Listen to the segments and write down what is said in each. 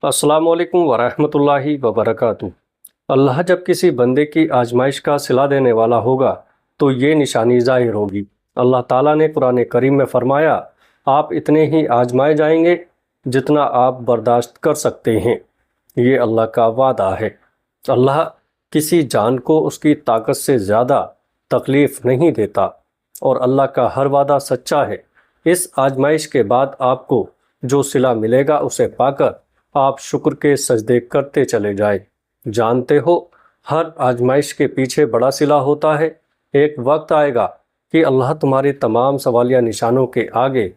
السلام علیکم ورحمۃ اللہ وبرکاتہ۔ اللہ جب کسی بندے کی آزمائش کا صلہ دینے والا ہوگا تو یہ نشانی ظاہر ہوگی۔ اللہ تعالیٰ نے قرآن کریم میں فرمایا، آپ اتنے ہی آزمائے جائیں گے جتنا آپ برداشت کر سکتے ہیں۔ یہ اللہ کا وعدہ ہے۔ اللہ کسی جان کو اس کی طاقت سے زیادہ تکلیف نہیں دیتا، اور اللہ کا ہر وعدہ سچا ہے۔ اس آزمائش کے بعد آپ کو جو صلہ ملے گا اسے پا کر آپ شکر کے سجدے کرتے چلے جائیں۔ جانتے ہو، ہر آزمائش کے پیچھے بڑا صلہ ہوتا ہے۔ ایک وقت آئے گا کہ اللہ تمہارے تمام سوالیہ نشانوں کے آگے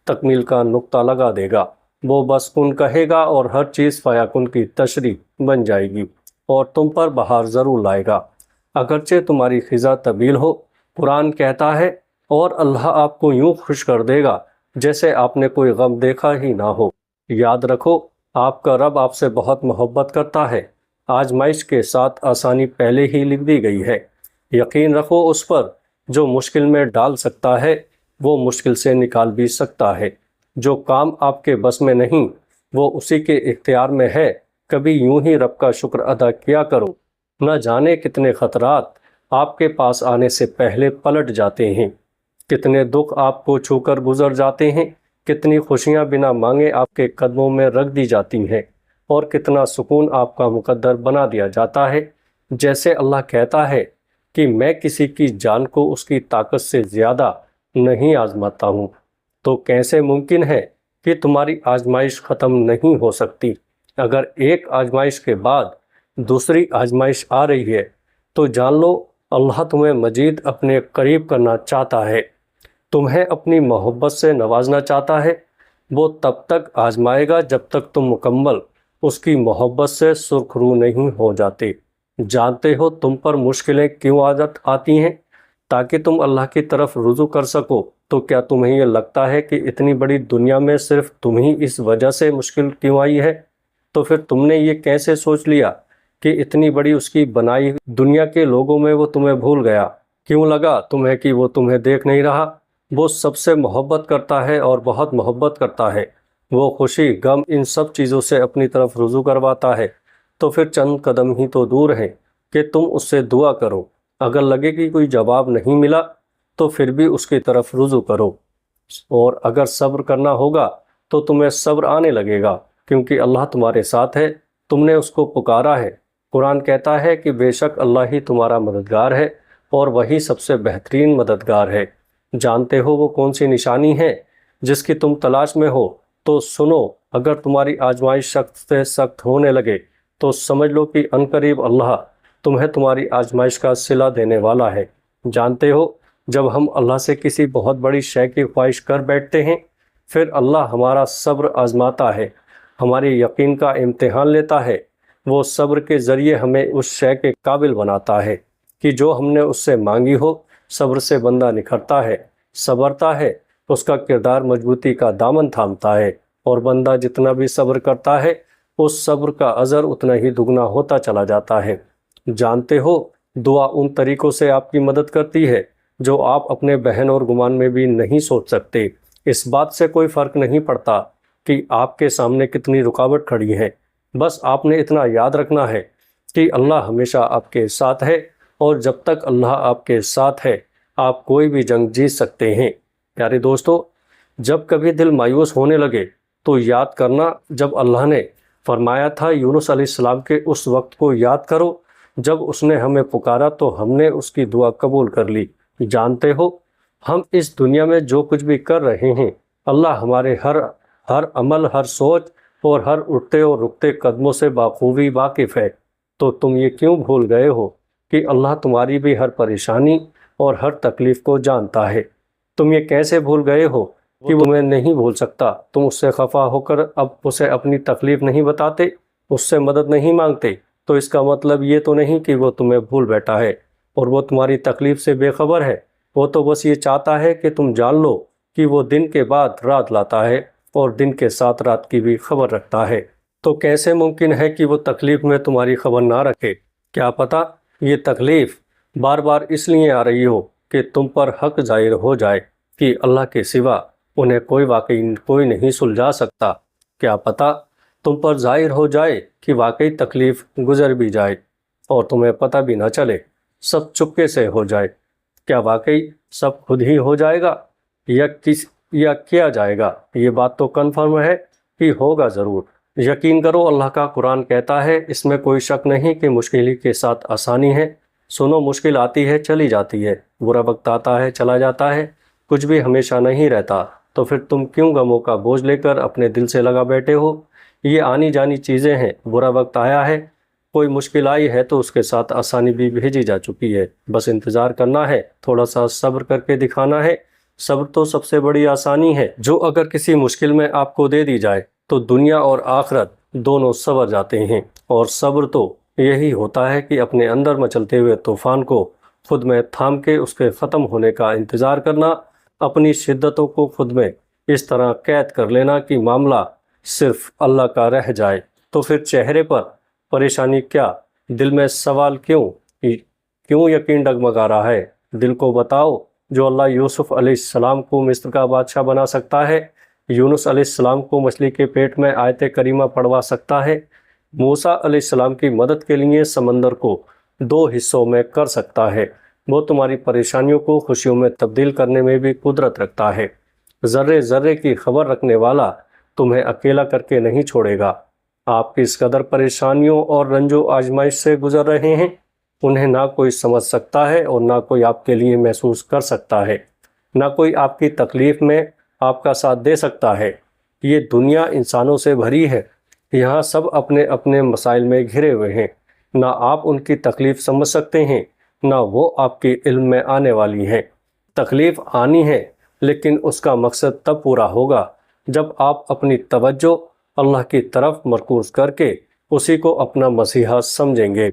تکمیل کا نقطہ لگا دے گا۔ وہ بس کن کہے گا اور ہر چیز فیکن کی تشریح بن جائے گی اور تم پر بہار ضرور لائے گا، اگرچہ تمہاری خزاں طویل ہو۔ قرآن کہتا ہے، اور اللہ آپ کو یوں خوش کر دے گا جیسے آپ نے کوئی غم دیکھا ہی نہ ہو۔ یاد رکھو، آپ کا رب آپ سے بہت محبت کرتا ہے۔ آزمائش کے ساتھ آسانی پہلے ہی لکھ دی گئی ہے۔ یقین رکھو اس پر جو مشکل میں ڈال سکتا ہے وہ مشکل سے نکال بھی سکتا ہے۔ جو کام آپ کے بس میں نہیں وہ اسی کے اختیار میں ہے۔ کبھی یوں ہی رب کا شکر ادا کیا کرو۔ نہ جانے کتنے خطرات آپ کے پاس آنے سے پہلے پلٹ جاتے ہیں، کتنے دکھ آپ کو چھو کر گزر جاتے ہیں، کتنی خوشیاں بنا مانگے آپ کے قدموں میں رکھ دی جاتی ہیں، اور کتنا سکون آپ کا مقدر بنا دیا جاتا ہے۔ جیسے اللہ کہتا ہے کہ میں کسی کی جان کو اس کی طاقت سے زیادہ نہیں آزماتا ہوں، تو کیسے ممکن ہے کہ تمہاری آزمائش ختم نہیں ہو سکتی؟ اگر ایک آزمائش کے بعد دوسری آزمائش آ رہی ہے تو جان لو اللہ تمہیں مزید اپنے قریب کرنا چاہتا ہے، تمہیں اپنی محبت سے نوازنا چاہتا ہے۔ وہ تب تک آزمائے گا جب تک تم مکمل اس کی محبت سے سرخ رو نہیں ہو جاتے۔ جانتے ہو تم پر مشکلیں کیوں آتی ہیں؟ تاکہ تم اللہ کی طرف رجوع کر سکو۔ تو کیا تمہیں یہ لگتا ہے کہ اتنی بڑی دنیا میں صرف تم ہی اس وجہ سے مشکل کیوں آئی ہے؟ تو پھر تم نے یہ کیسے سوچ لیا کہ اتنی بڑی اس کی بنائی دنیا کے لوگوں میں وہ تمہیں بھول گیا؟ کیوں لگا تمہیں کہ وہ تمہیں دیکھ نہیں رہا؟ وہ سب سے محبت کرتا ہے اور بہت محبت کرتا ہے۔ وہ خوشی غم ان سب چیزوں سے اپنی طرف رجوع کرواتا ہے۔ تو پھر چند قدم ہی تو دور ہیں کہ تم اس سے دعا کرو۔ اگر لگے کہ کوئی جواب نہیں ملا تو پھر بھی اس کی طرف رجوع کرو، اور اگر صبر کرنا ہوگا تو تمہیں صبر آنے لگے گا، کیونکہ اللہ تمہارے ساتھ ہے۔ تم نے اس کو پکارا ہے۔ قرآن کہتا ہے کہ بے شک اللہ ہی تمہارا مددگار ہے، اور وہی سب سے بہترین مددگار ہے۔ جانتے ہو وہ کون سی نشانی ہے جس کی تم تلاش میں ہو؟ تو سنو، اگر تمہاری آزمائش سخت سے سخت ہونے لگے تو سمجھ لو کہ عنقریب اللہ تمہیں تمہاری آزمائش کا صلہ دینے والا ہے۔ جانتے ہو جب ہم اللہ سے کسی بہت بڑی شے کی خواہش کر بیٹھتے ہیں، پھر اللہ ہمارا صبر آزماتا ہے، ہمارے یقین کا امتحان لیتا ہے۔ وہ صبر کے ذریعے ہمیں اس شے کے قابل بناتا ہے کہ جو ہم نے اس سے مانگی ہو۔ صبر سے بندہ نکھرتا ہے، صبرتا ہے، اس کا کردار مضبوطی کا دامن تھامتا ہے، اور بندہ جتنا بھی صبر کرتا ہے اس صبر کا اجر اتنا ہی دگنا ہوتا چلا جاتا ہے۔ جانتے ہو دعا ان طریقوں سے آپ کی مدد کرتی ہے جو آپ اپنے بہن اور گمان میں بھی نہیں سوچ سکتے۔ اس بات سے کوئی فرق نہیں پڑتا کہ آپ کے سامنے کتنی رکاوٹ کھڑی ہے، بس آپ نے اتنا یاد رکھنا ہے کہ اللہ ہمیشہ آپ کے ساتھ ہے، اور جب تک اللہ آپ کے ساتھ ہے آپ کوئی بھی جنگ جیت سکتے ہیں۔ پیارے دوستو، جب کبھی دل مایوس ہونے لگے تو یاد کرنا جب اللہ نے فرمایا تھا یونس علیہ السلام کے اس وقت کو یاد کرو جب اس نے ہمیں پکارا تو ہم نے اس کی دعا قبول کر لی۔ جانتے ہو ہم اس دنیا میں جو کچھ بھی کر رہے ہیں اللہ ہمارے ہر عمل، ہر سوچ اور ہر اٹھتے اور رکتے قدموں سے بخوبی واقف ہے۔ تو تم یہ کیوں بھول گئے ہو کہ اللہ تمہاری بھی ہر پریشانی اور ہر تکلیف کو جانتا ہے؟ تم یہ کیسے بھول گئے ہو کہ وہ تمہیں نہیں بھول سکتا؟ تم اس سے خفا ہو کر اب اسے اپنی تکلیف نہیں بتاتے، اس سے مدد نہیں مانگتے، تو اس کا مطلب یہ تو نہیں کہ وہ تمہیں بھول بیٹھا ہے اور وہ تمہاری تکلیف سے بے خبر ہے۔ وہ تو بس یہ چاہتا ہے کہ تم جان لو کہ وہ دن کے بعد رات لاتا ہے اور دن کے ساتھ رات کی بھی خبر رکھتا ہے۔ تو کیسے ممکن ہے کہ وہ تکلیف میں تمہاری خبر نہ رکھے؟ کیا پتہ یہ تکلیف بار بار اس لیے آ رہی ہو کہ تم پر حق ظاہر ہو جائے کہ اللہ کے سوا انہیں کوئی نہیں سلجھا سکتا۔ کیا پتہ تم پر ظاہر ہو جائے کہ واقعی تکلیف گزر بھی جائے اور تمہیں پتہ بھی نہ چلے، سب چپکے سے ہو جائے، کیا واقعی سب خود ہی ہو جائے گا یا کیا جائے گا؟ یہ بات تو کنفرم ہے کہ ہوگا ضرور۔ یقین کرو، اللہ کا قرآن کہتا ہے اس میں کوئی شک نہیں کہ مشکل ہی کے ساتھ آسانی ہے۔ سنو، مشکل آتی ہے چلی جاتی ہے، برا وقت آتا ہے چلا جاتا ہے، کچھ بھی ہمیشہ نہیں رہتا، تو پھر تم کیوں غموں کا بوجھ لے کر اپنے دل سے لگا بیٹھے ہو؟ یہ آنی جانی چیزیں ہیں، برا وقت آیا ہے، کوئی مشکل آئی ہے تو اس کے ساتھ آسانی بھی بھیجی جا چکی ہے، بس انتظار کرنا ہے، تھوڑا سا صبر کر کے دکھانا ہے۔ صبر تو سب سے بڑی آسانی ہے، جو اگر کسی مشکل میں آپ کو دے دی جائے تو دنیا اور آخرت دونوں سنور جاتے ہیں۔ اور صبر تو یہی ہوتا ہے کہ اپنے اندر مچلتے ہوئے طوفان کو خود میں تھام کے اس کے ختم ہونے کا انتظار کرنا، اپنی شدتوں کو خود میں اس طرح قید کر لینا کہ معاملہ صرف اللہ کا رہ جائے۔ تو پھر چہرے پر پریشانی کیا، دل میں سوال کیوں یقین ڈگمگا رہا ہے؟ دل کو بتاؤ، جو اللہ یوسف علیہ السلام کو مصر کا بادشاہ بنا سکتا ہے، یونس علیہ السلام کو مچھلی کے پیٹ میں آیت کریمہ پڑھوا سکتا ہے، موسیٰ علیہ السلام کی مدد کے لیے سمندر کو 2 حصوں میں کر سکتا ہے، وہ تمہاری پریشانیوں کو خوشیوں میں تبدیل کرنے میں بھی قدرت رکھتا ہے۔ ذرے ذرے کی خبر رکھنے والا تمہیں اکیلا کر کے نہیں چھوڑے گا۔ آپ کس قدر پریشانیوں اور رنج و آزمائش سے گزر رہے ہیں، انہیں نہ کوئی سمجھ سکتا ہے اور نہ کوئی آپ کے لیے محسوس کر سکتا ہے، نہ کوئی آپ کی تکلیف میں آپ کا ساتھ دے سکتا ہے۔ یہ دنیا انسانوں سے بھری ہے، یہاں سب اپنے اپنے مسائل میں گھرے ہوئے ہیں، نہ آپ ان کی تکلیف سمجھ سکتے ہیں، نہ وہ آپ کے علم میں آنے والی ہیں۔ تکلیف آنی ہے، لیکن اس کا مقصد تب پورا ہوگا جب آپ اپنی توجہ اللہ کی طرف مرکوز کر کے اسی کو اپنا مسیحا سمجھیں گے،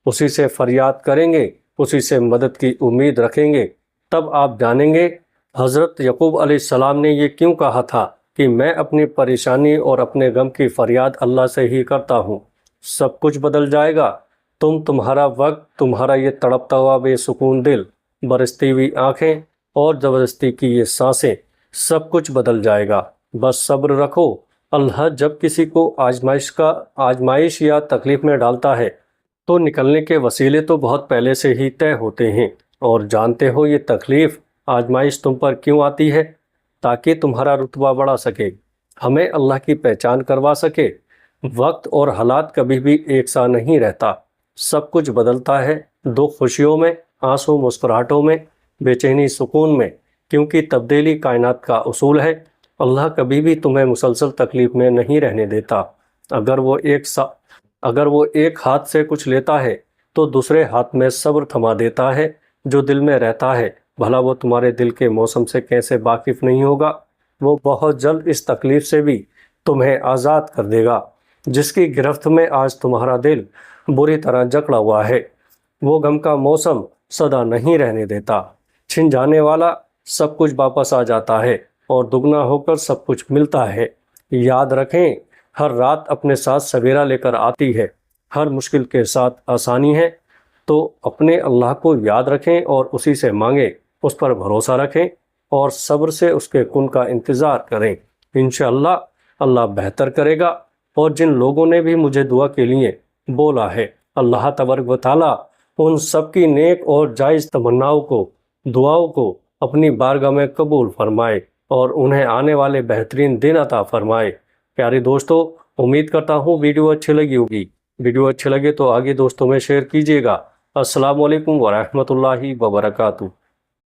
اسی سے فریاد کریں گے، اسی سے مدد کی امید رکھیں گے۔ تب آپ جانیں گے حضرت یعقوب علیہ السلام نے یہ کیوں کہا تھا کہ میں اپنی پریشانی اور اپنے غم کی فریاد اللہ سے ہی کرتا ہوں۔ سب کچھ بدل جائے گا، تمہارا وقت، تمہارا یہ تڑپتا ہوا بے سکون دل، برستی ہوئی آنکھیں اور زبردستی کی یہ سانسیں، سب کچھ بدل جائے گا۔ بس صبر رکھو۔ اللہ جب کسی کو آزمائش یا تکلیف میں ڈالتا ہے تو نکلنے کے وسیلے تو بہت پہلے سے ہی طے ہوتے ہیں، اور جانتے ہو یہ تکلیف آزمائش تم پر کیوں آتی ہے؟ تاکہ تمہارا رتبہ بڑھا سکے، ہمیں اللہ کی پہچان کروا سکے۔ وقت اور حالات کبھی بھی ایک سا نہیں رہتا، سب کچھ بدلتا ہے، دکھ خوشیوں میں، آنسو مسکراہٹوں میں، بے چینی سکون میں، کیونکہ تبدیلی کائنات کا اصول ہے۔ اللہ کبھی بھی تمہیں مسلسل تکلیف میں نہیں رہنے دیتا۔ اگر وہ ایک ہاتھ سے کچھ لیتا ہے تو دوسرے ہاتھ میں صبر تھما دیتا ہے جو دل میں رہتا ہے۔ بھلا وہ تمہارے دل کے موسم سے کیسے واقف نہیں ہوگا؟ وہ بہت جلد اس تکلیف سے بھی تمہیں آزاد کر دے گا جس کی گرفت میں آج تمہارا دل بری طرح جکڑا ہوا ہے۔ وہ غم کا موسم سدا نہیں رہنے دیتا، چھن جانے والا سب کچھ واپس آ جاتا ہے اور دگنا ہو کر سب کچھ ملتا ہے۔ یاد رکھیں، ہر رات اپنے ساتھ سویرا لے کر آتی ہے، ہر مشکل کے ساتھ آسانی ہے۔ تو اپنے اللہ کو یاد رکھیں اور اسی سے مانگیں، اس پر بھروسہ رکھیں اور صبر سے اس کے کن کا انتظار کریں۔ انشاءاللہ اللہ بہتر کرے گا۔ اور جن لوگوں نے بھی مجھے دعا کے لیے بولا ہے، اللہ تبارک و تعالیٰ ان سب کی نیک اور جائز تمناؤں کو، دعاؤں کو اپنی بارگاہ میں قبول فرمائے اور انہیں آنے والے بہترین دن عطا فرمائے۔ پیارے دوستو، امید کرتا ہوں ویڈیو اچھی لگی ہوگی۔ ویڈیو اچھے لگے تو آگے دوستوں میں شیئر کیجیے گا۔ السلام علیکم ورحمۃ اللہ وبرکاتہ۔